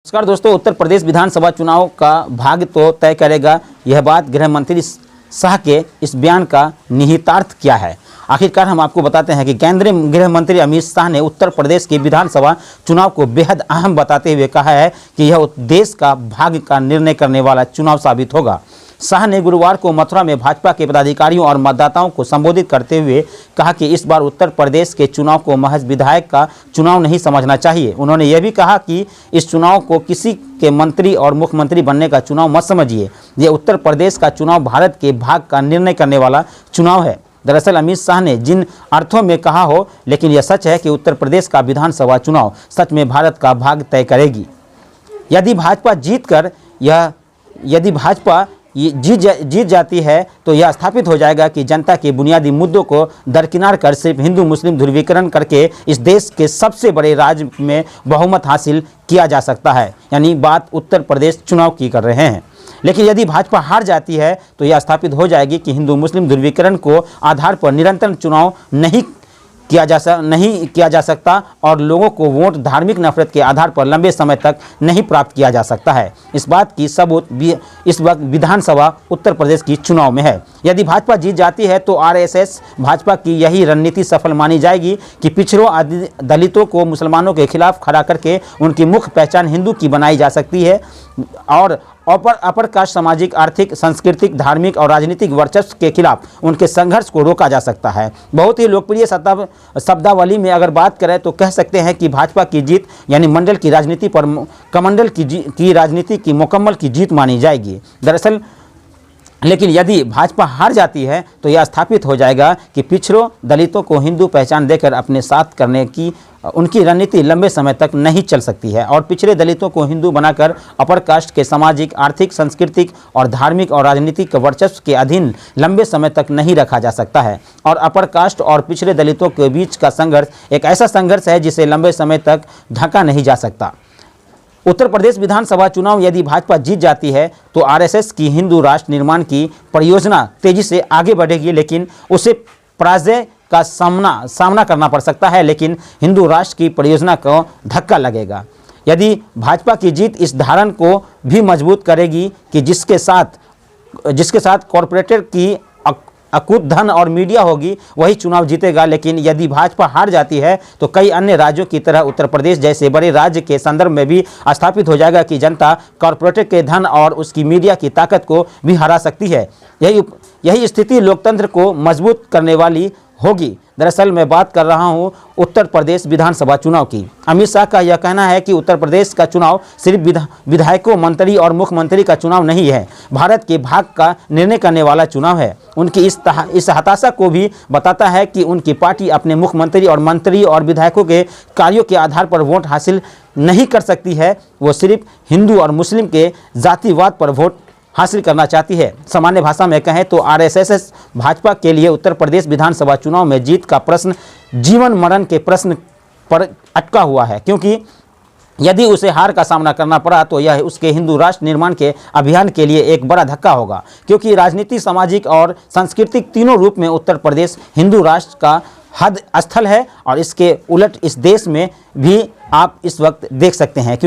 नमस्कार दोस्तों, उत्तर प्रदेश विधानसभा चुनाव का भाग्य तो तय करेगा। यह बात गृह मंत्री शाह के इस बयान का निहितार्थ क्या है, आखिरकार हम आपको बताते हैं कि केंद्रीय गृह मंत्री अमित शाह ने उत्तर प्रदेश के विधानसभा चुनाव को बेहद अहम बताते हुए कहा है कि यह देश का भाग्य का निर्णय करने वाला चुनाव साबित होगा। शाह ने गुरुवार को मथुरा में भाजपा के पदाधिकारियों और मतदाताओं को संबोधित करते हुए कहा कि इस बार उत्तर प्रदेश के चुनाव को महज विधायक का चुनाव नहीं समझना चाहिए। उन्होंने यह भी कहा कि इस चुनाव को किसी के मंत्री और मुख्यमंत्री बनने का चुनाव मत समझिए। यह उत्तर प्रदेश का चुनाव भारत के भाग्य का निर्णय करने वाला चुनाव है। दरअसल अमित शाह ने जिन अर्थों में कहा हो, लेकिन यह सच है कि उत्तर प्रदेश का विधानसभा चुनाव सच में भारत का भाग्य तय करेगी। यदि भाजपा जीत जाती है तो यह स्थापित हो जाएगा कि जनता के बुनियादी मुद्दों को दरकिनार कर सिर्फ हिंदू मुस्लिम ध्रुवीकरण करके इस देश के सबसे बड़े राज्य में बहुमत हासिल किया जा सकता है। यानी बात उत्तर प्रदेश चुनाव की कर रहे हैं। लेकिन यदि भाजपा हार जाती है तो यह स्थापित हो जाएगी कि हिंदू मुस्लिम ध्रुवीकरण को आधार पर निरंतर चुनाव नहीं किया जा सकता और लोगों को वोट धार्मिक नफरत के आधार पर लंबे समय तक नहीं प्राप्त किया जा सकता है। इस बात की सबूत इस वक्त विधानसभा उत्तर प्रदेश की चुनाव में है। यदि भाजपा जीत जाती है तो आरएसएस भाजपा की यही रणनीति सफल मानी जाएगी कि पिछड़ों आदि दलितों को मुसलमानों के खिलाफ खड़ा करके उनकी मुख्य पहचान हिंदू की बनाई जा सकती है और अपर कास्ट सामाजिक, आर्थिक, सांस्कृतिक, धार्मिक और राजनीतिक वर्चस्व के खिलाफ उनके संघर्ष को रोका जा सकता है। बहुत ही लोकप्रिय शब्दावली में अगर बात करें तो कह सकते हैं कि भाजपा की जीत यानी मंडल की राजनीति पर कमंडल की राजनीति की मुकम्मल की जीत मानी जाएगी। दरअसल लेकिन यदि भाजपा हार जाती है तो यह स्थापित हो जाएगा कि पिछड़ों दलितों को हिंदू पहचान देकर अपने साथ करने की उनकी रणनीति लंबे समय तक नहीं चल सकती है और पिछड़े दलितों को हिंदू बनाकर अपर कास्ट के सामाजिक, आर्थिक, सांस्कृतिक और धार्मिक और राजनीतिक वर्चस्व के अधीन लंबे समय तक नहीं रखा जा सकता है। और अपर कास्ट और पिछड़े दलितों के बीच का संघर्ष एक ऐसा संघर्ष है जिसे लंबे समय तक ढका नहीं जा सकता। उत्तर प्रदेश विधानसभा चुनाव यदि भाजपा जीत जाती है तो आरएसएस की हिंदू राष्ट्र निर्माण की परियोजना तेजी से आगे बढ़ेगी, लेकिन उसे पराजय का सामना करना पड़ सकता है। लेकिन हिंदू राष्ट्र की परियोजना को धक्का लगेगा। यदि भाजपा की जीत इस धारणा को भी मजबूत करेगी कि जिसके साथ कॉरपोरेटर की अकूत धन और मीडिया होगी वही चुनाव जीतेगा। लेकिन यदि भाजपा हार जाती है तो कई अन्य राज्यों की तरह उत्तर प्रदेश जैसे बड़े राज्य के संदर्भ में भी स्थापित हो जाएगा कि जनता कॉरपोरेटर के धन और उसकी मीडिया की ताकत को भी हरा सकती है। यही स्थिति लोकतंत्र को मजबूत करने वाली होगी। दरअसल मैं बात कर रहा हूं उत्तर प्रदेश विधानसभा चुनाव की। अमित शाह का यह कहना है कि उत्तर प्रदेश का चुनाव सिर्फ विधायकों, मंत्री और मुख्यमंत्री का चुनाव नहीं है, भारत के भाग्य का निर्णय करने वाला चुनाव है। उनकी इस हताशा को भी बताता है कि उनकी पार्टी अपने मुख्यमंत्री और मंत्री और विधायकों के कार्यों के आधार पर वोट हासिल नहीं कर सकती है। वो सिर्फ हिंदू और मुस्लिम के जातिवाद पर वोट हासिल करना चाहती है। सामान्य भाषा में कहें तो आरएसएस भाजपा के लिए उत्तर प्रदेश विधानसभा चुनाव में जीत का प्रश्न जीवन मरण के प्रश्न पर अटका हुआ है, क्योंकि यदि उसे हार का सामना करना पड़ा तो यह उसके हिंदू राष्ट्र निर्माण के अभियान के लिए एक बड़ा धक्का होगा, क्योंकि राजनीति, सामाजिक और सांस्कृतिक तीनों रूप में उत्तर प्रदेश हिंदू राष्ट्र का हद स्थल है। और इसके उलट इस देश में भी आप इस वक्त देख सकते हैं।